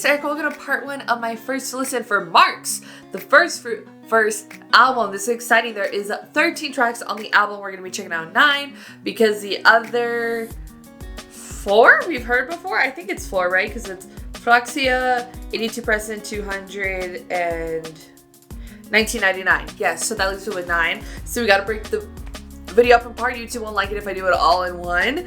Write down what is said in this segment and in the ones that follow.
it's Erika. Welcome to part one of my first listen for Mark's the Firstfruit first album. This is exciting. There is 13 tracks on the album. We're going to be checking out 9 because the other 4 we've heard before. I think it's 4, right? Because it's Flaxia, 82%, 200, and 1999. Yes, so that leaves it with 9. So we got to break the video up in part. YouTube won't like it if I do it all in one.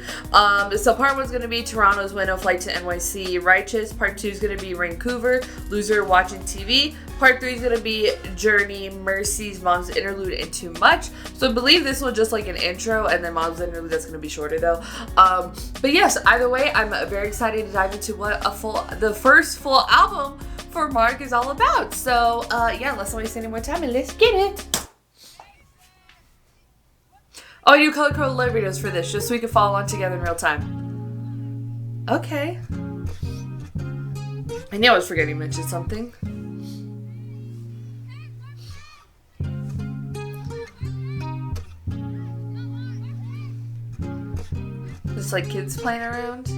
So part 1 is going to be Toronto's Window, Flight to NYC, Righteous. Part 2 is going to be Vancouver, Loser, Watching TV. Part 3 is going to be Journey, Mercy's Mom's Interlude, and Too Much. So I believe this was just like an intro, and then Mom's Interlude, that's going to be shorter though. But yes, either way, I'm very excited to dive into what the first full album for Mark is all about. So yeah, let's not waste any more time and let's get it. Oh, I do color code live videos for this, just so we can follow along together in real time. Okay. I knew I was forgetting to mention something. Just like kids playing around.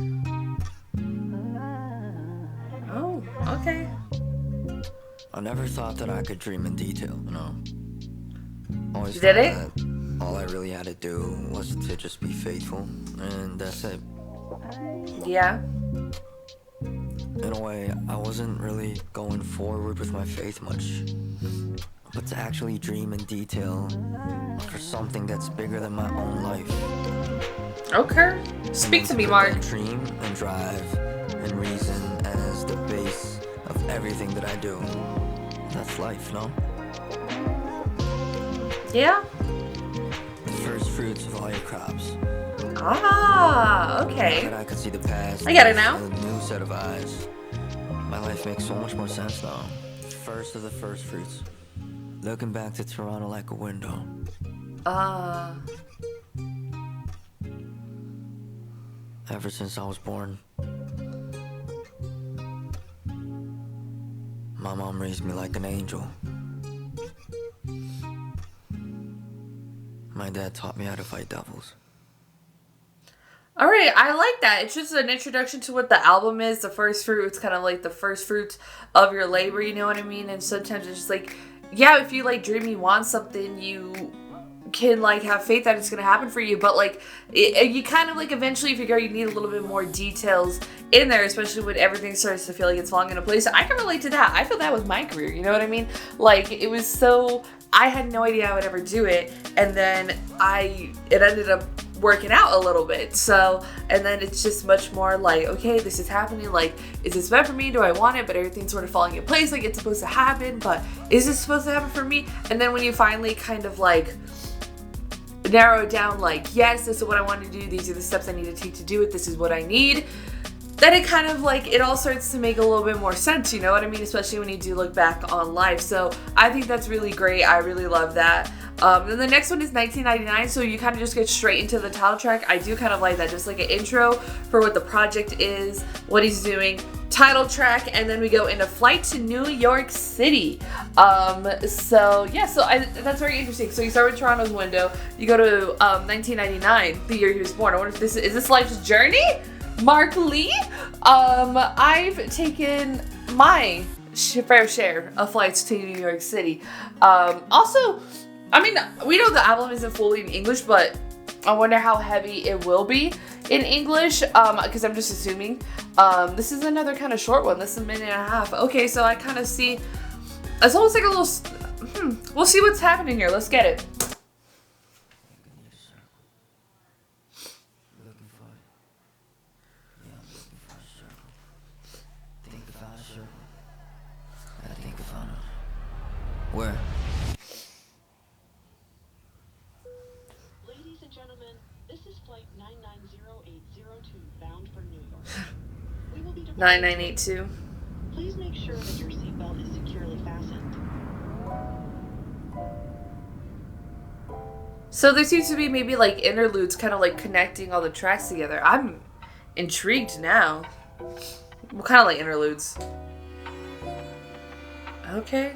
Oh, okay. I never thought that I could dream in detail, you know? Always You did it? That all I really had to do was to just be faithful, and that's it. Yeah. In a way, I wasn't really going forward with my faith much. But to actually dream in detail for something that's bigger than my own life. Okay. Speak to me, Mark. Dream and drive and reason as the base of everything that I do. That's life, no? Yeah. First fruits of all your crops. Ah, okay. Now that I could see the past. I get it now. With a new set of eyes. My life makes so much more sense now. First of the first fruits. Looking back to Toronto like a window. Ever since I was born, my mom raised me like an angel. My dad taught me how to fight devils. All right, I like that. It's just an introduction to what the album is. The first fruit, it's kind of like the first fruits of your labor, you know what I mean? And sometimes it's just like, yeah, if you like dream you want something, you can like have faith that it's going to happen for you. But like, you kind of like eventually figure out you need a little bit more details in there, especially when everything starts to feel like it's falling into place. I can relate to that. I feel that with my career, you know what I mean? Like, it was so, I had no idea I would ever do it. And then it ended up working out a little bit. So, and then it's just much more like, okay, this is happening. Like, is this meant for me? Do I want it? But everything's sort of falling in place. Like, it's supposed to happen, but is this supposed to happen for me? And then when you finally kind of like narrow it down, like, yes, this is what I want to do. These are the steps I need to take to do it. This is what I need. Then it kind of like, it all starts to make a little bit more sense, you know what I mean? Especially when you do look back on life. So I think that's really great. I really love that. Then the next one is 1999, so you kind of just get straight into the title track. I do kind of like that, just like an intro for what the project is, what he's doing, title track, and then we go into Flight to New York City. So yeah, that's very interesting. So you start with Toronto's Window, you go to 1999, the year he was born. I wonder if is this life's journey? Mark Lee? I've taken my fair share of flights to New York City. Also, I mean, we know the album isn't fully in English, but I wonder how heavy it will be in English, because I'm just assuming. This is another kind of short one. This is a minute and a half. Okay, so I kind of see, it's almost like a little, we'll see what's happening here. Let's get it. Where? Ladies and gentlemen, this is flight 990802 bound for New York. We will be departing 9982. Please make sure that your seatbelt is securely fastened. So there seems to be maybe like interludes kind of like connecting all the tracks together. I'm intrigued now. What kind of like interludes? Okay.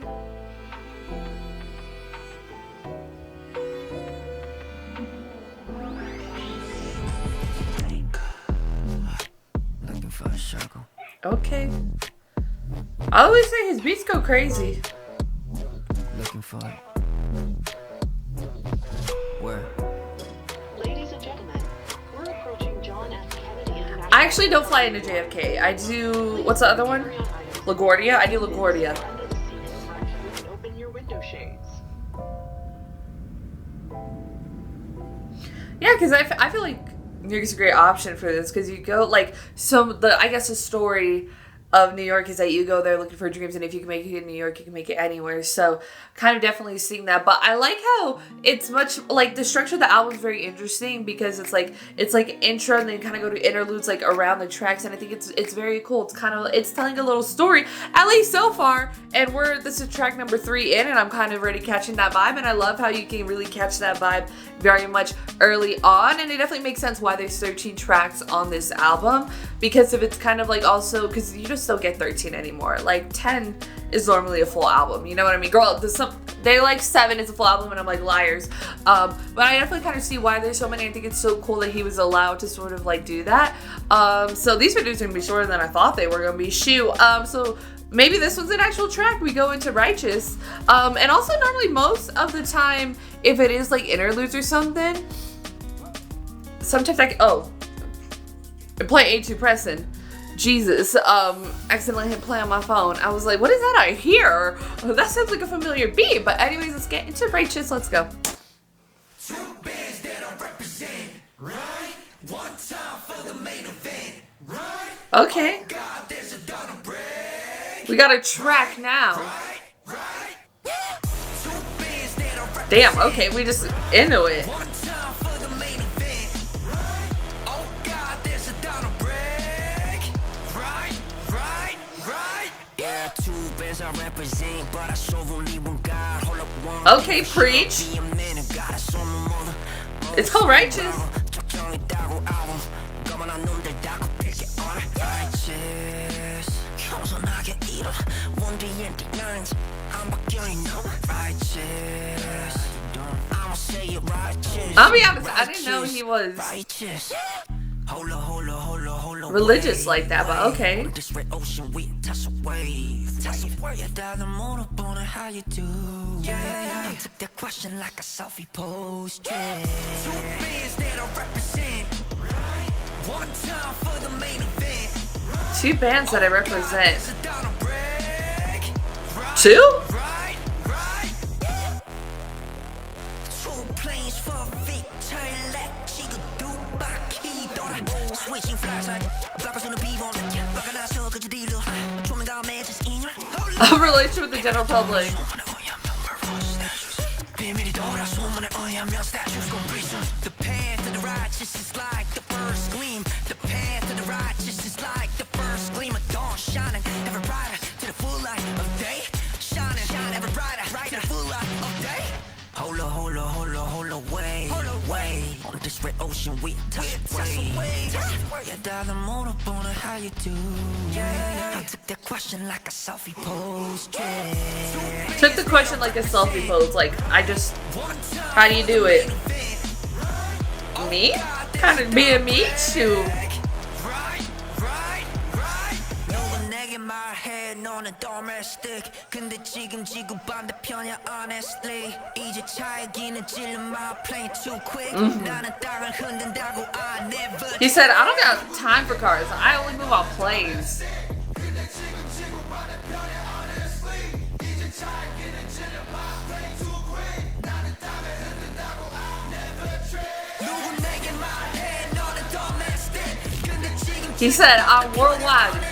Looking for a circle. Okay. I always say his beats go crazy. Looking for it. Where? Ladies and gentlemen, we're approaching John F. Kennedy International. I actually don't fly into JFK. I do, what's the other one? LaGuardia? I do LaGuardia. Open your window shades. Yeah, because I feel like New York's a great option for this, because you go, like, I guess the story of New York is that you go there looking for dreams, and if you can make it in New York, you can make it anywhere. So kind of definitely seeing that. But I like how it's much like the structure of the album is very interesting, because it's like intro and then kind of go to interludes like around the tracks, and I think it's very cool. It's telling a little story, at least so far. And this is track number 3 in, and I'm kind of already catching that vibe, and I love how you can really catch that vibe very much early on, and it definitely makes sense why there's 13 tracks on this album, because if it's kind of like also because you just don't get 13 anymore. Like 10 is normally a full album, you know what I mean? Girl, they like 7 is a full album, and I'm like, liars. But I definitely kind of see why there's so many. I think it's so cool that he was allowed to sort of like do that. So these videos are gonna be shorter than I thought they were gonna be. So maybe this one's an actual track. We go into Righteous. And also normally most of the time, if it is like interludes or something, sometimes I'm playing A2 Preston. Jesus, accidentally hit play on my phone. I was like, what is that I hear? That sounds like a familiar beat. But anyways, let's get into Righteous. Let's go. Two bands that I represent, right? One time for the main event, right? Okay. God, there's a dollar break. We got a track now. Right? Two bands that I represent. Damn, okay, we just into it. One time for the main event, right? Oh God, there's a dollar break. Right? Yeah, two bands I represent, but I show only one God. Hold up one. Okay, preach. It's called Righteous. I'll be honest, I didn't know he was religious like that, but okay. That question like a selfie post. Two bands that I represent. One time for the main event. 2 bands that I represent. There's a dollar break. 2? Right. Two planes for victory. Let chica do backy. Switching flights like blockers on the beat on. Blocker not sure could you deal. Drumming down matches in your A relation with the general public. The path to the righteous is like the first gleam. The path to the righteous is like the first gleam of dawn, shining ever brighter to the full light of day. Shining ever brighter to the full light of day. Hold away. On this red ocean we touch away. Yeah, darling, more up on how you do. Yeah, I took that question like a selfie post. Yeah. Took the question like a selfie pose. Like, how do you do it? Me? Kind of being me? Shoot. 너는 domestic 근데 지금 지구 반대편이야 honestly 이제 차이기는 찔른 my plane too quick 나는 땅을 흔든다고 I never He said, I don't got time for cars. I only move on planes. He said, I'm worldwide.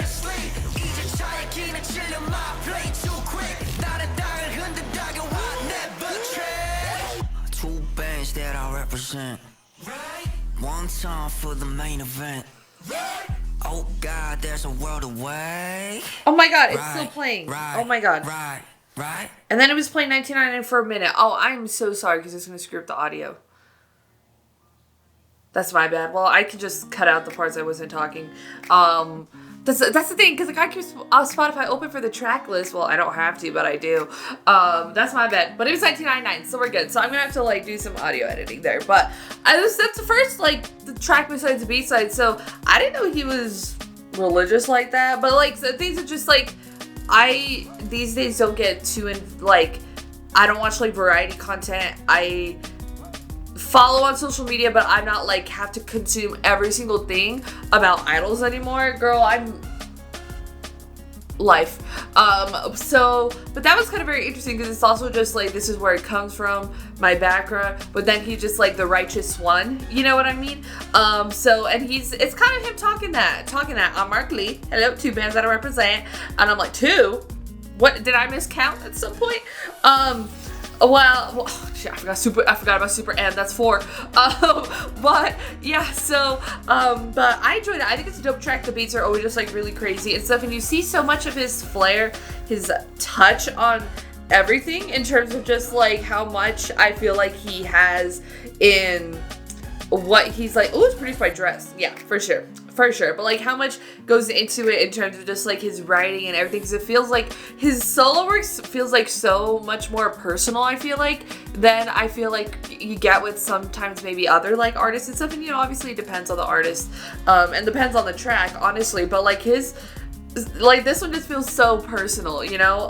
Two bands that I represent. One time for the main event. Oh God, there's a world away. Oh my God, it's still playing. Oh my God. Right. And then it was playing 1999 for a minute. Oh, I'm so sorry because it's going to screw up the audio. That's my bad. Well, I can just cut out the parts I wasn't talking. That's the thing, because like I keep Spotify open for the track list. Well, I don't have to, but I do. That's my bad. But it was 1999, so we're good. So I'm gonna have to like do some audio editing there. But that's the first like the track besides the B-side. So I didn't know he was religious like that. But like the things are just like I these days don't get too like, I don't watch like variety content. I follow on social media, but I'm not like have to consume every single thing about idols anymore. Girl, I'm life. So, but that was kind of very interesting because it's also just like, this is where it comes from, my background, but then he's just like the righteous one, you know what I mean? So, and it's kind of him talking that, I'm Mark Lee, hello, 2 bands that I represent, and I'm like, 2? What, did I miscount at some point? Well, shit, I forgot about Super M. That's 4. But yeah, so but I enjoyed it. I think it's a dope track. The beats are always just like really crazy and stuff, and you see so much of his flair, his touch on everything in terms of just like how much I feel like he has in what he's like. Oh, it's produced by Dress. Yeah, for sure. But like how much goes into it in terms of just like his writing and everything, because it feels like his solo works feels like so much more personal, I feel like, than I feel like you get with sometimes maybe other like artists and stuff. And you know, obviously it depends on the artist and depends on the track, honestly, but like his, like this one just feels so personal, you know.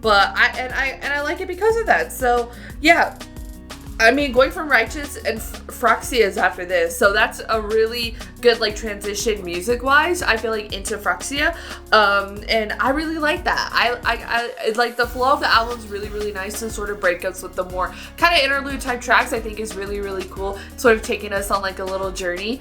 But I like it because of that. So yeah, I mean, going from Righteous and Froxia is after this, so that's a really good like transition music wise, I feel like, into Froxia, and I really like that. I like the flow of the album's really nice, and sort of breakups with the more kind of interlude type tracks I think is really cool, sort of taking us on like a little journey,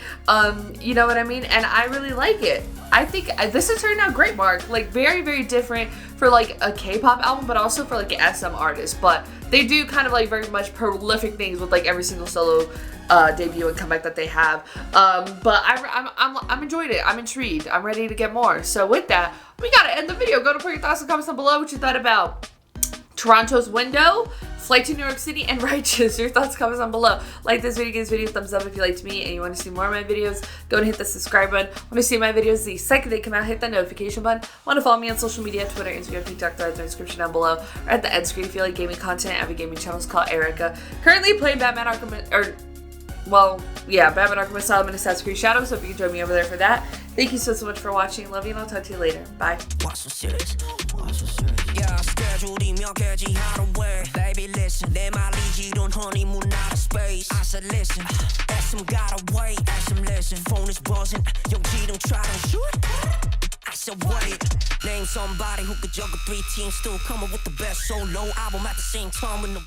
you know what I mean, and I really like it. I think this has turned out great, Mark, like very different for like a K-pop album, but also for like an SM artist, but they do kind of like very much prolific things with like every single solo debut and comeback that they have. But I'm enjoyed it. I'm intrigued. I'm ready to get more. So with that, we gotta end the video. Go to put your thoughts and comments down below what you thought about Toronto's Window, Flight to New York City, and Righteous. Your thoughts, comments down below. Like this video, give this video a thumbs up if you liked me and you want to see more of my videos. Go and hit the subscribe button. Want to see my videos the second they come out, hit that notification button. Want to follow me on social media, Twitter, Instagram, TikTok, threads in the description down below, or at the end screen if you like gaming content. I have a gaming channel called Erika. Currently playing Batman Arkham, Batman Arkham Asylum and Assassin's Creed Shadows, so if you can join me over there for that. Thank you so much for watching. Love you, and I'll talk to you later. Bye. Yeah, schedul이며 개지하러 왜 Baby listen 내 말이 지론 honeymoon out of space I said listen SM gotta wait SM listen phone is buzzing 용기 don't try to shoot I said wait name somebody who could juggle 3 teams still come up with the best solo album at the same time with no